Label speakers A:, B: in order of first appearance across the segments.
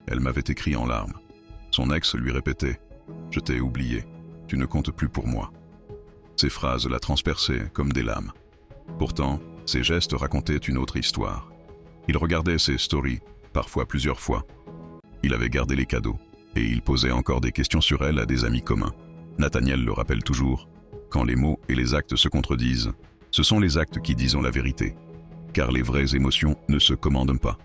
A: Elle m'avait écrit en larmes. Son ex lui répétait « Je t'ai oublié, tu ne comptes plus pour moi ». Ces phrases la transperçaient comme des lames. Pourtant, ses gestes racontaient une autre histoire. Il regardait ses stories, parfois plusieurs fois. Il avait gardé les cadeaux, et il posait encore des questions sur elle à des amis communs. Nathaniel le rappelle toujours, quand les mots et les actes se contredisent, ce sont les actes qui disent la vérité, car les vraies émotions ne se commandent pas.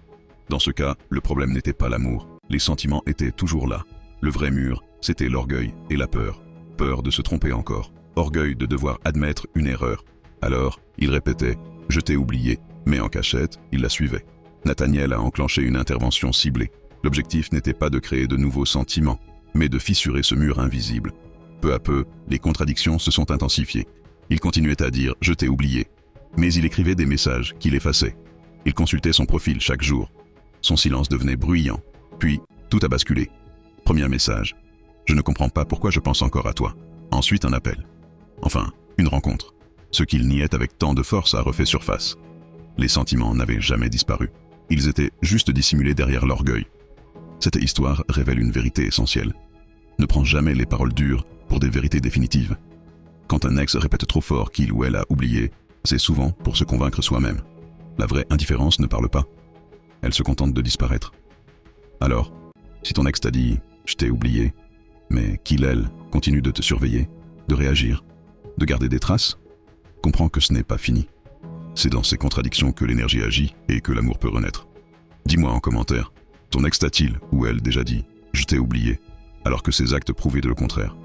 A: Dans ce cas, le problème n'était pas l'amour, les sentiments étaient toujours là. Le vrai mur, c'était l'orgueil et la peur. Peur de se tromper encore, orgueil de devoir admettre une erreur. Alors, il répétait « Je t'ai oublié », mais en cachette, il la suivait. Nathaniel a enclenché une intervention ciblée. L'objectif n'était pas de créer de nouveaux sentiments, mais de fissurer ce mur invisible. Peu à peu, les contradictions se sont intensifiées. Il continuait à dire « Je t'ai oublié », mais il écrivait des messages qu'il effaçait. Il consultait son profil chaque jour. Son silence devenait bruyant. Puis, tout a basculé. Premier message. Je ne comprends pas pourquoi je pense encore à toi. Ensuite, un appel. Enfin, une rencontre. Ce qu'il niait avec tant de force a refait surface. Les sentiments n'avaient jamais disparu. Ils étaient juste dissimulés derrière l'orgueil. Cette histoire révèle une vérité essentielle. Ne prends jamais les paroles dures pour des vérités définitives. Quand un ex répète trop fort qu'il ou elle a oublié, c'est souvent pour se convaincre soi-même. La vraie indifférence ne parle pas. Elle se contente de disparaître. Alors, si ton ex t'a dit « je t'ai oublié », mais qu'il, elle, continue de te surveiller, de réagir, de garder des traces, comprends que ce n'est pas fini. C'est dans ces contradictions que l'énergie agit et que l'amour peut renaître. Dis-moi en commentaire, ton ex t'a-t-il ou elle déjà dit « je t'ai oublié », alors que ses actes prouvaient le contraire?